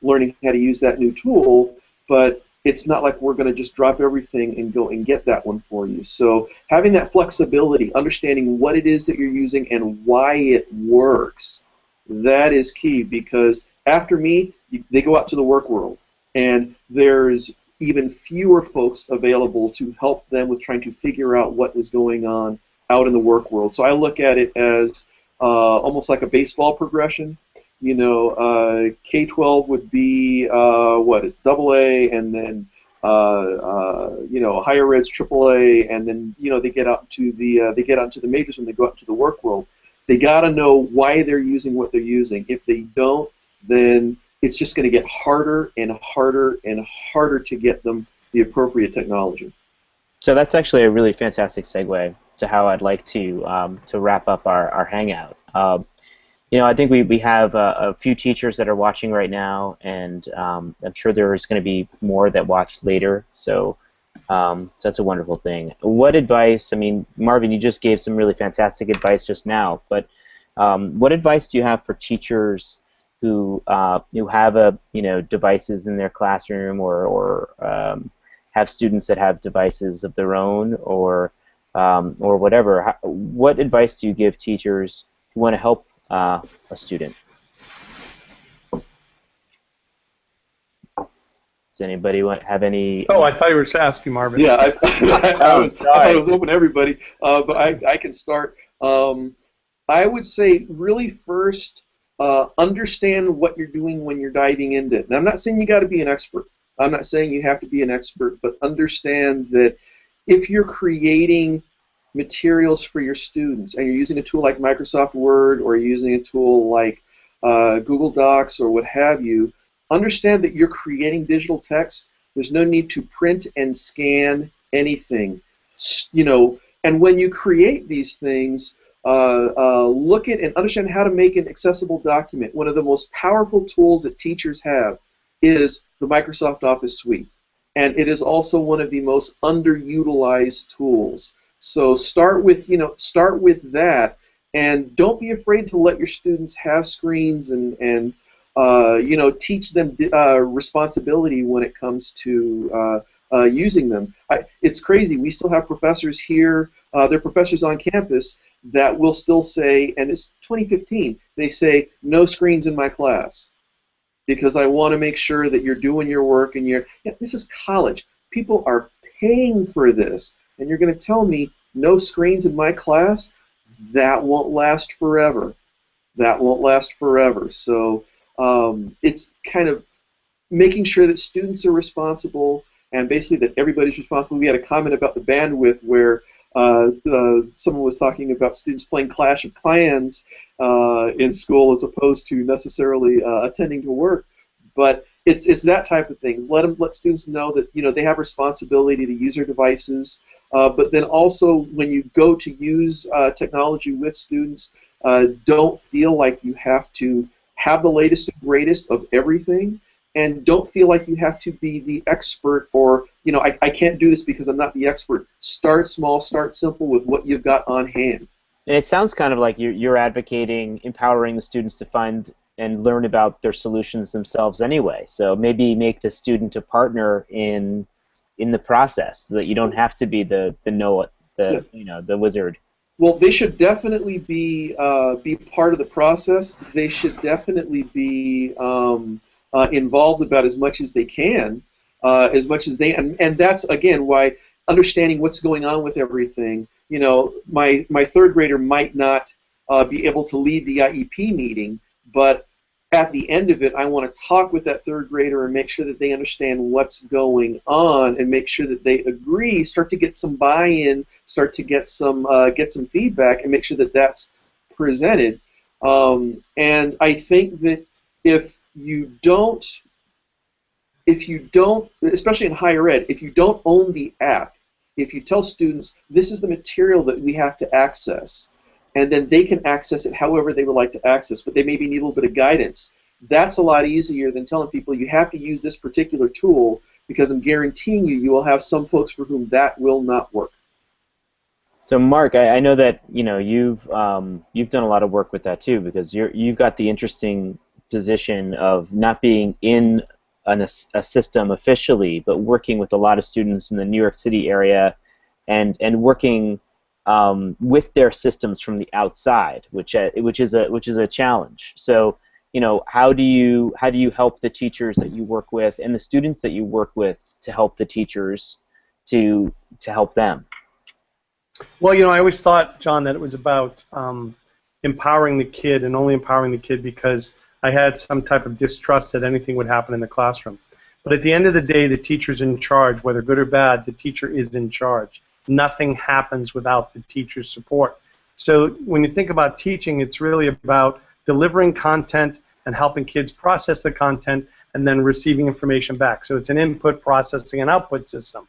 learning how to use that new tool, but it's not like we're going to just drop everything and go and get that one for you. So having that flexibility, understanding what it is that you're using and why it works, that is key, because after me, they go out to the work world, and there's even fewer folks available to help them with trying to figure out what is going on out in the work world. So I look at it as almost like a baseball progression. K-12 would be what is AA, and then higher ed's AAA, and then they get out to the majors when they go out to the work world. They got to know why they're using what they're using. If they don't, then it's just going to get harder and harder and harder to get them the appropriate technology. So that's actually a really fantastic segue to how I'd like to wrap up our Hangout. I think we have a few teachers that are watching right now, and I'm sure there's going to be more that watch later. So that's a wonderful thing. What advice? I mean, Marvin, you just gave some really fantastic advice just now. But what advice do you have for teachers who have devices in their classroom, or have students that have devices of their own, or whatever? What advice do you give teachers who want to help a student? Does anybody have any? Oh, I thought you were just asking Marvin. Yeah, I thought it was open to everybody, but I can start. I would say really first, understand what you're doing when you're diving into it. Now, I'm not saying you got to be an expert. I'm not saying you have to be an expert, but understand that if you're creating materials for your students and you're using a tool like Microsoft Word or you're using a tool like Google Docs or what have you, understand that you're creating digital text. There's no need to print and scan anything. You know, and when you create these things, look at and understand how to make an accessible document. One of the most powerful tools that teachers have is the Microsoft Office suite, and it is also one of the most underutilized tools. So start with that, and don't be afraid to let your students have screens and teach them responsibility when it comes to using them. It's crazy. We still have professors here. There are professors on campus that will still say, and it's 2015, they say, no screens in my class, because I want to make sure that you're doing your work and this is college. People are paying for this, and you're going to tell me no screens in my class? That won't last forever. That won't last forever. So it's kind of making sure that students are responsible and basically that everybody's responsible. We had a comment about the bandwidth where someone was talking about students playing Clash of Clans in school as opposed to necessarily attending to work. But it's that type of things. Let students know that they have responsibility to use their devices. But then also when you go to use technology with students, don't feel like you have to have the latest and greatest of everything. And don't feel like you have to be the expert or, I can't do this because I'm not the expert. Start small, start simple with what you've got on hand. And it sounds kind of like you're advocating empowering the students to find and learn about their solutions themselves anyway. So maybe make the student a partner in the process, so that you don't have to be the wizard. Well, they should definitely be part of the process. They should definitely be involved about as much as they can, and that's again why understanding what's going on with everything. My third grader might not be able to lead the IEP meeting, but at the end of it, I want to talk with that third grader and make sure that they understand what's going on and make sure that they agree, start to get some buy-in, start to get some feedback, and make sure that that's presented. And I think that if you don't, especially in higher ed, if you don't own the app, if you tell students this is the material that we have to access, and then they can access it however they would like to access, but they maybe need a little bit of guidance, that's a lot easier than telling people you have to use this particular tool, because I'm guaranteeing you will have some folks for whom that will not work. So Mark, I know that you've done a lot of work with that too, because you've got the interesting position of not being in a system officially, but working with a lot of students in the New York City area, and working with their systems from the outside, which is a challenge. So how do you help the teachers that you work with and the students that you work with to help the teachers to help them? Well, I always thought, John, that it was about empowering the kid, and only empowering the kid because I had some type of distrust that anything would happen in the classroom. But at the end of the day, the teacher's in charge. Whether good or bad, the teacher is in charge. Nothing happens without the teacher's support. So when you think about teaching, it's really about delivering content and helping kids process the content and then receiving information back. So it's an input, processing, and output system.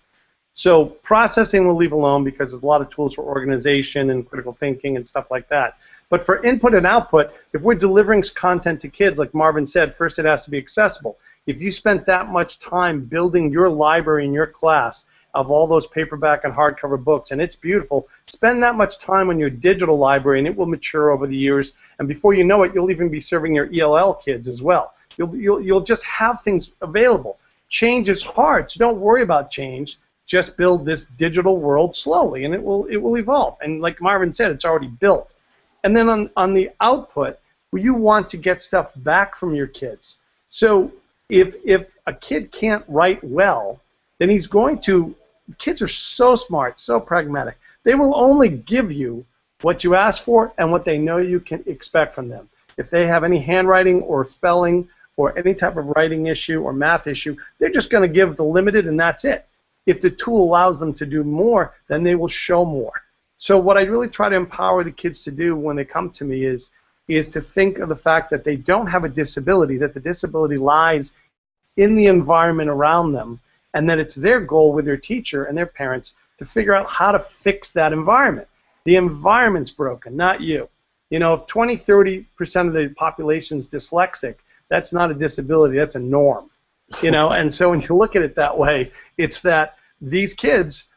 So processing we'll leave alone because there's a lot of tools for organization and critical thinking and stuff like that. But for input and output, if we're delivering content to kids, like Marvin said, first it has to be accessible. If you spent that much time building your library in your class of all those paperback and hardcover books, and it's beautiful, spend that much time on your digital library and it will mature over the years, and before you know it, you'll even be serving your ELL kids as well. You'll just have things available. Change is hard, so don't worry about change. Just build this digital world slowly, and it will evolve. And like Marvin said, it's already built. And then on the output, you want to get stuff back from your kids. So if a kid can't write well, then he's going to, kids are so smart, so pragmatic. They will only give you what you ask for and what they know you can expect from them. If they have any handwriting or spelling or any type of writing issue or math issue, they're just going to give the limited, and that's it. if the tool allows them to do more, then they will show more. So what I really try to empower the kids to do when they come to me is to think of the fact that they don't have a disability, that the disability lies in the environment around them, and that it's their goal with their teacher and their parents to figure out how to fix that environment. The environment's broken, not you. You know, if 20–30% of the population's dyslexic, that's not a disability, that's a norm. You know, and so when you look at it that way, it's that these kids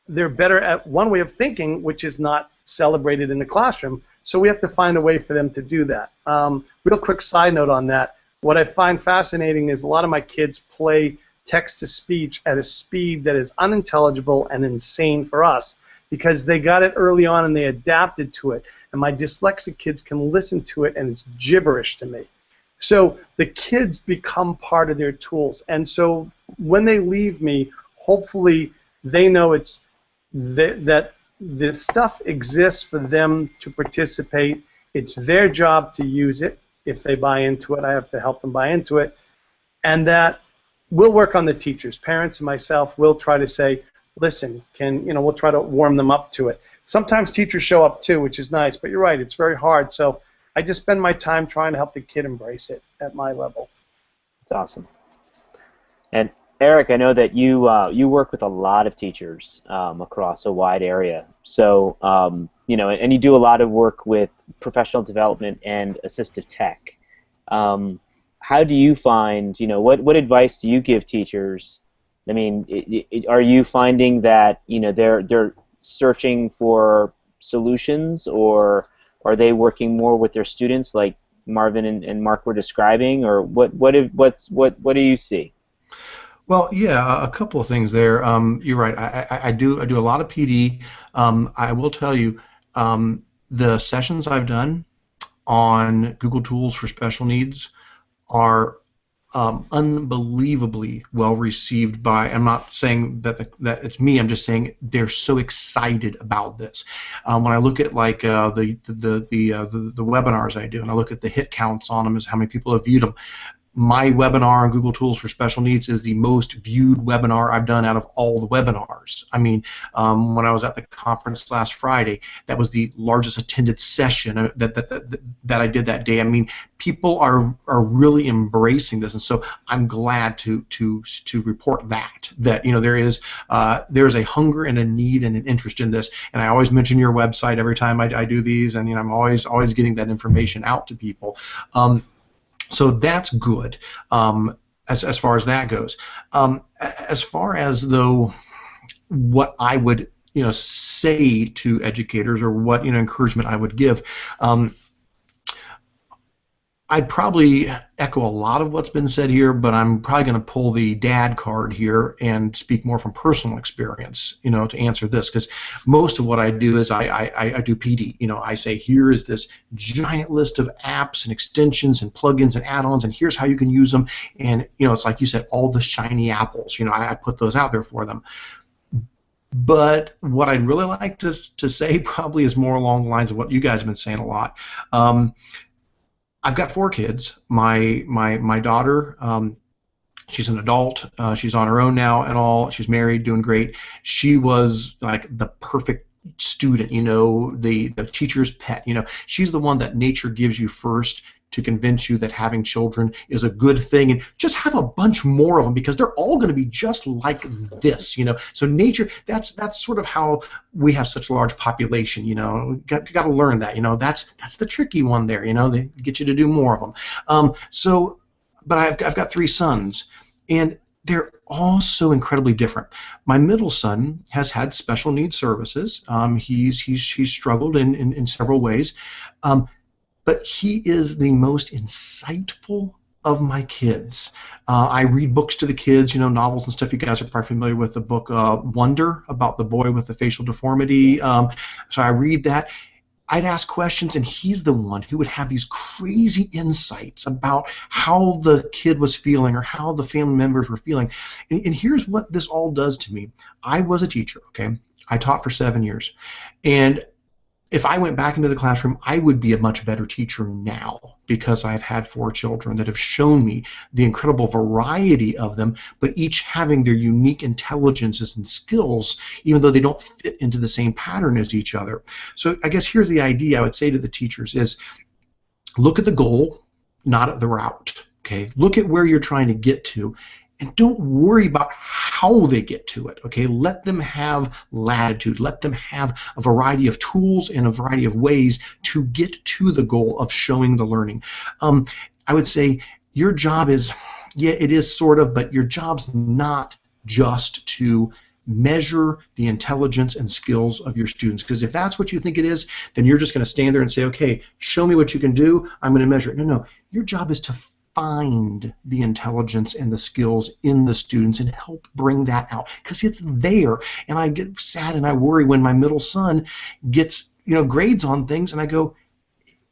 they're better at one way of thinking, which is not celebrated in the classroom, so we have to find a way for them to do that. Real quick side note on that, what I find fascinating is a lot of my kids play text-to-speech at a speed that is unintelligible and insane for us because they got it early on and they adapted to it, and my dyslexic kids can listen to it and it's gibberish to me. So the kids become part of their tools, and so when they leave me, hopefully they know that the stuff exists for them to participate. It's their job to use it. If they buy into it, I have to help them buy into it. And that we'll work on the teachers. Parents and myself will try to say, listen, we'll try to warm them up to it. Sometimes teachers show up too, which is nice, but you're right, it's very hard. So I just spend my time trying to help the kid embrace it at my level. That's awesome. And Eric, I know that you work with a lot of teachers across a wide area. So and you do a lot of work with professional development and assistive tech. How do you find? What advice do you give teachers? I mean, are you finding that they're searching for solutions, or are they working more with their students, like Marvin and Mark were describing, or what do you see? Well, yeah, a couple of things there. You're right. I do a lot of PD. I will tell you, the sessions I've done on Google Tools for special needs are unbelievably well received by. I'm not saying that it's me. I'm just saying they're so excited about this. When I look at like the webinars I do, and I look at the hit counts on them, as how many people have viewed them. My webinar on Google Tools for Special Needs is the most viewed webinar I've done out of all the webinars. I mean, when I was at the conference last Friday, that was the largest attended session that I did that day. I mean, people are really embracing this, and so I'm glad to report that there is a hunger and a need and an interest in this. And I always mention your website every time I do these, and I'm always getting that information out to people. So that's good as far as that goes. As far as though what I would say to educators, or what encouragement I would give, I'd probably echo a lot of what's been said here, but I'm probably going to pull the dad card here and speak more from personal experience, to answer this, because most of what I do is I do PD. I say, here is this giant list of apps and extensions and plugins and add-ons, and here's how you can use them. And it's like you said, all the shiny apples. I put those out there for them. But what I'd really like to say probably is more along the lines of what you guys have been saying a lot. I've got 4 kids. My daughter, she's an adult. She's on her own now and all. She's married, doing great. She was like the perfect student, the teacher's pet. She's the one that nature gives you first to convince you that having children is a good thing, and just have a bunch more of them because they're all going to be just like this. So nature, that's sort of how we have such a large population. You got to learn that. That's the tricky one there. They get you to do more of them. But I've got 3 sons, and they're all so incredibly different. My middle son has had special needs services. He's struggled in several ways. But he is the most insightful of my kids. I read books to the kids, novels and stuff. You guys are probably familiar with the book Wonder, about the boy with the facial deformity. So I read that. I'd ask questions, and he's the one who would have these crazy insights about how the kid was feeling or how the family members were feeling. And here's what this all does to me. I was a teacher, okay? I taught for 7 years. And if I went back into the classroom, I would be a much better teacher now because I've had 4 children that have shown me the incredible variety of them, but each having their unique intelligences and skills, even though they don't fit into the same pattern as each other. So I guess here's the idea I would say to the teachers is look at the goal, not at the route. Okay, look at where you're trying to get to, and don't worry about how they get to it. Okay, let them have latitude. Let them have a variety of tools and a variety of ways to get to the goal of showing the learning. I would say your job is, yeah, it is sort of, but your job's not just to measure the intelligence and skills of your students, because if that's what you think it is, then you're just going to stand there and say, okay, show me what you can do, I'm going to measure it. No, no, your job is to find the intelligence and the skills in the students and help bring that out, because it's there. And I get sad and I worry when my middle son gets, grades on things, and I go,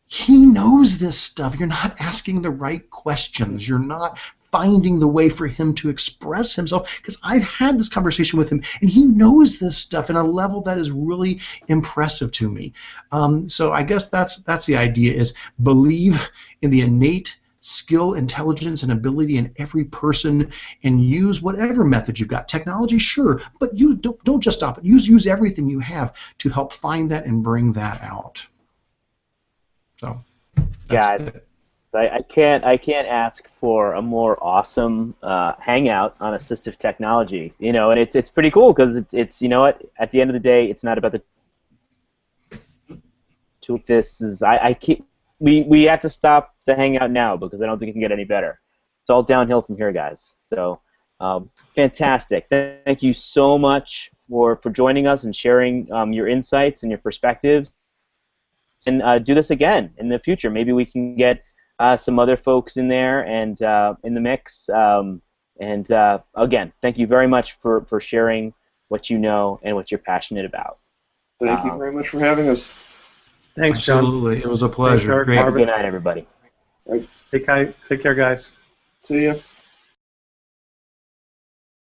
he knows this stuff. You're not asking the right questions. You're not finding the way for him to express himself, because I've had this conversation with him and he knows this stuff in a level that is really impressive to me. So I guess that's the idea, is believe in the innate skill, intelligence, and ability in every person, and use whatever method you've got. Technology, sure, but you don't just stop it. Use everything you have to help find that and bring that out. So that's it. I can't ask for a more awesome hangout on assistive technology. And it's pretty cool, because it's what, at the end of the day, it's not about the tool. This is I keep. We have to stop the hangout now, because I don't think it can get any better. It's all downhill from here, guys. So fantastic. Thank you so much for joining us and sharing your insights and your perspectives. And do this again in the future. Maybe we can get some other folks in there and in the mix. Again, thank you very much for sharing what you know and what you're passionate about. Thank you very much for having us. Thanks, John. Absolutely. It was a pleasure. Thanks, Great. Good night, everybody. Take care, guys. See ya.